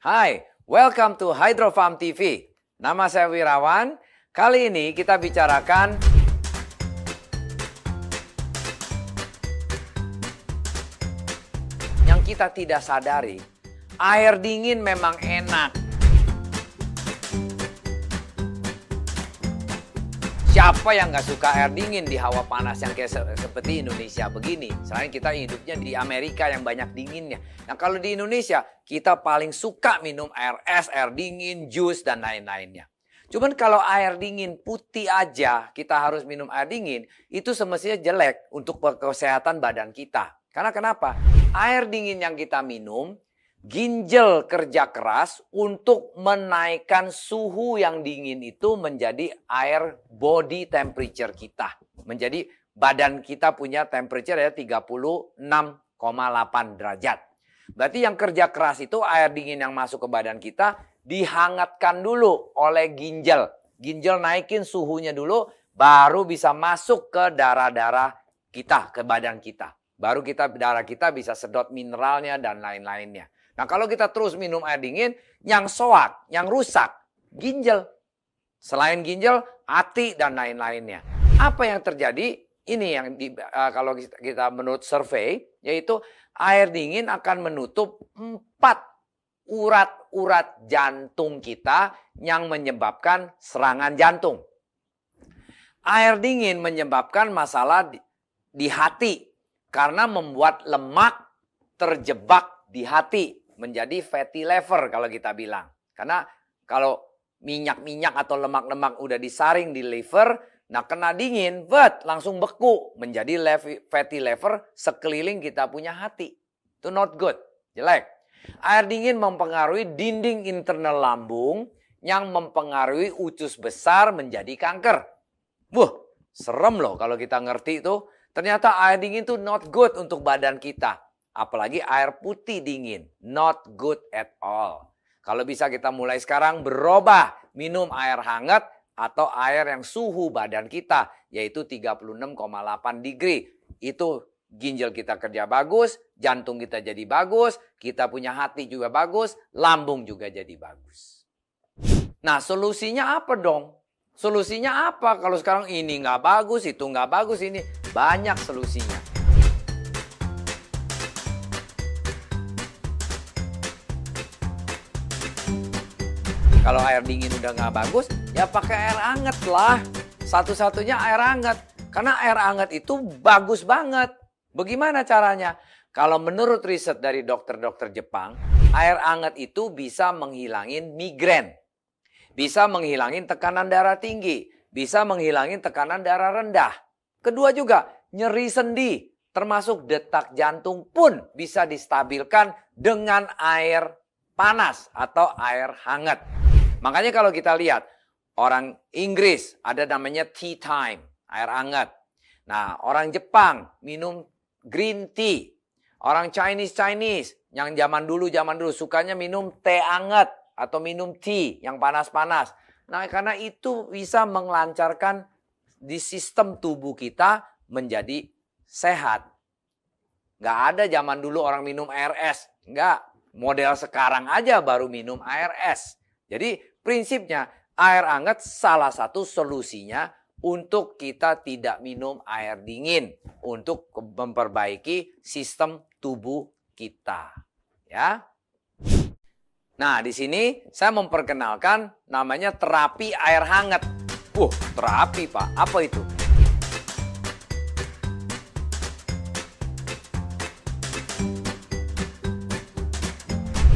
Hai, welcome to Hydro Farm TV. Nama saya Wirawan. Kali ini kita bicarakan yang kita tidak sadari. Air dingin memang enak. Siapa yang nggak suka air dingin di hawa panas yang kayak seperti Indonesia begini? Selain kita hidupnya di Amerika yang banyak dinginnya. Nah kalau di Indonesia kita paling suka minum air es, air dingin, jus dan lain-lainnya. Cuman kalau air dingin putih aja kita harus minum air dingin, itu semestinya jelek untuk kesehatan badan kita. Karena kenapa? Air dingin yang kita minum, ginjal kerja keras untuk menaikkan suhu yang dingin itu menjadi air body temperature kita. Menjadi badan kita punya temperature ya 36,8 derajat. Berarti yang kerja keras itu air dingin yang masuk ke badan kita dihangatkan dulu oleh ginjal. Ginjal naikin suhunya dulu baru bisa masuk ke darah-darah kita, ke badan kita. Baru darah kita bisa sedot mineralnya dan lain-lainnya. Nah kalau kita terus minum air dingin, yang soak, yang rusak, ginjal. Selain ginjal, hati dan lain-lainnya. Apa yang terjadi? Ini yang kalau kita menurut survei, yaitu air dingin akan menutup 4 urat-urat jantung kita yang menyebabkan serangan jantung. Air dingin menyebabkan masalah di hati karena membuat lemak terjebak di hati. Menjadi fatty liver kalau kita bilang. Karena kalau minyak-minyak atau lemak-lemak udah disaring di liver, nah kena dingin, langsung beku. Menjadi fatty liver sekeliling kita punya hati. Itu not good, jelek. Air dingin mempengaruhi dinding internal lambung yang mempengaruhi usus besar menjadi kanker. Serem loh kalau kita ngerti itu. Ternyata air dingin itu not good untuk badan kita. Apalagi air putih dingin. Not good at all. Kalau bisa kita mulai sekarang berubah. Minum air hangat atau air yang suhu badan kita. Yaitu 36,8 degree. Itu ginjal kita kerja bagus. Jantung kita jadi bagus. Kita punya hati juga bagus. Lambung juga jadi bagus. Nah solusinya apa dong? Solusinya apa? Kalau sekarang ini nggak bagus, itu nggak bagus. Ini banyak solusinya. Kalau air dingin udah nggak bagus, ya pakai air hangat lah. Satu-satunya air hangat. Karena air hangat itu bagus banget. Bagaimana caranya? Kalau menurut riset dari dokter-dokter Jepang, air hangat itu bisa menghilangin migrain. Bisa menghilangin tekanan darah tinggi. Bisa menghilangin tekanan darah rendah. Kedua juga, nyeri sendi. Termasuk detak jantung pun bisa distabilkan dengan air panas atau air hangat. Makanya kalau kita lihat, orang Inggris ada namanya tea time, air hangat. Nah, orang Jepang minum green tea. Orang Chinese, yang zaman dulu sukanya minum teh hangat atau minum tea yang panas-panas. Nah, karena itu bisa melancarkan di sistem tubuh kita menjadi sehat. Nggak ada zaman dulu orang minum air es. Nggak, model sekarang aja baru minum air es. Jadi prinsipnya air hangat salah satu solusinya untuk kita tidak minum air dingin. Untuk memperbaiki sistem tubuh kita. Ya. Nah di sini saya memperkenalkan namanya terapi air hangat. Terapi Pak, apa itu?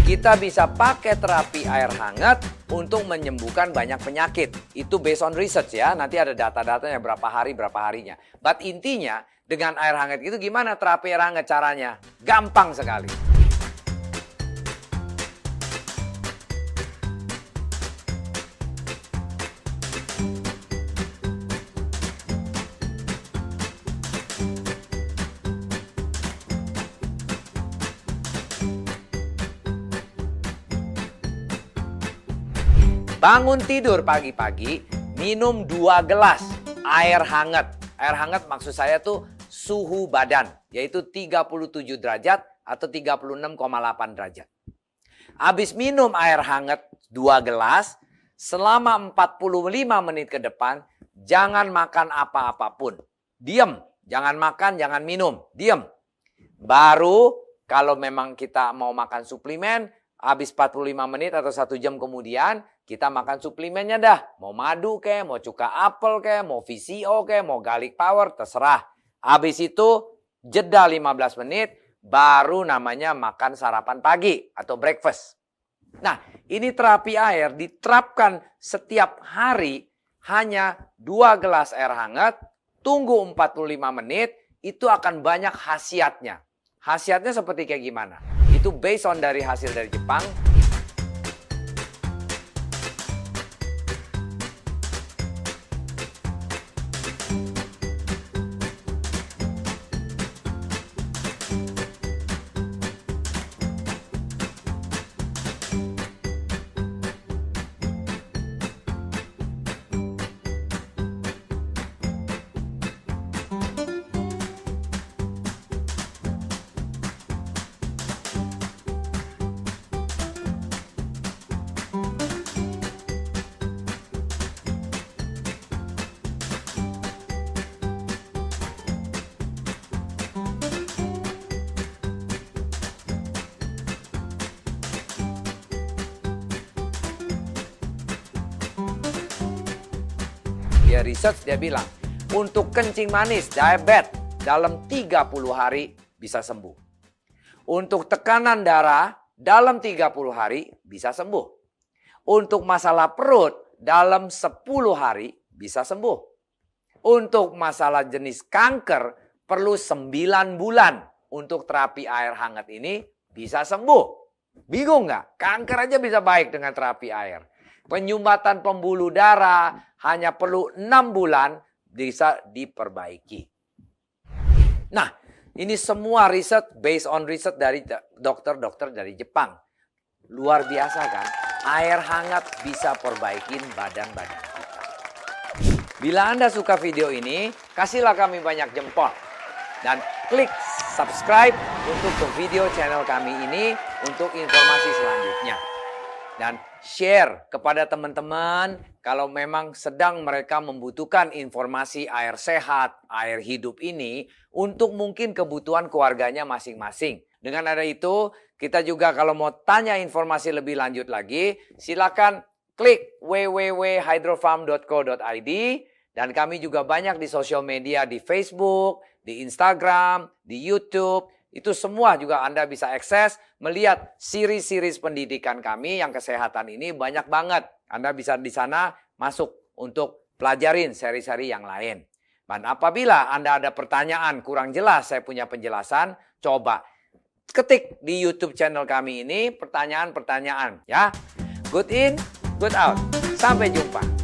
Kita bisa pakai terapi air hangat untuk menyembuhkan banyak penyakit. Itu based on research ya. Nanti ada data-datanya berapa harinya. But intinya dengan air hangat itu gimana terapi air hangat caranya? Gampang sekali. Bangun tidur pagi-pagi, minum 2 gelas air hangat. Air hangat maksud saya tuh suhu badan, yaitu 37 derajat atau 36,8 derajat. Habis minum air hangat 2 gelas, selama 45 menit ke depan, jangan makan apa-apapun. Diam, jangan makan, jangan minum, diam. Baru kalau memang kita mau makan suplemen, habis 45 menit atau 1 jam kemudian, kita makan suplemennya dah. Mau madu kek, mau cuka apel kek, mau VCO kek, mau garlic power, terserah. Habis itu, jeda 15 menit, baru namanya makan sarapan pagi atau breakfast. Nah, ini terapi air diterapkan setiap hari hanya 2 gelas air hangat, tunggu 45 menit, itu akan banyak khasiatnya. Khasiatnya seperti kayak gimana? Itu based on dari hasil dari Jepang. Dia research, dia bilang, untuk kencing manis, diabetes, dalam 30 hari bisa sembuh. Untuk tekanan darah, dalam 30 hari bisa sembuh. Untuk masalah perut, dalam 10 hari bisa sembuh. Untuk masalah jenis kanker, perlu 9 bulan. Untuk terapi air hangat ini bisa sembuh. Bingung nggak? Kanker aja bisa baik dengan terapi air. Penyumbatan pembuluh darah hanya perlu 6 bulan bisa diperbaiki. Nah, ini semua riset based on riset dari dokter-dokter dari Jepang. Luar biasa kan? Air hangat bisa perbaikin badan-badan kita. Bila Anda suka video ini, kasihlah kami banyak jempol. Dan klik subscribe untuk ke video channel kami ini untuk informasi selanjutnya. Dan share kepada teman-teman kalau memang sedang mereka membutuhkan informasi air sehat, air hidup ini untuk mungkin kebutuhan keluarganya masing-masing. Dengan ada itu, kita juga kalau mau tanya informasi lebih lanjut lagi, silakan klik www.hydrofarm.co.id dan kami juga banyak di sosial media di Facebook, di Instagram, di YouTube. Itu semua juga Anda bisa akses, melihat siri-siri pendidikan kami yang kesehatan ini banyak banget. Anda bisa di sana masuk untuk pelajarin seri-seri yang lain. Dan apabila Anda ada pertanyaan kurang jelas, saya punya penjelasan, coba ketik di YouTube channel kami ini pertanyaan-pertanyaan ya. Good in, good out. Sampai jumpa.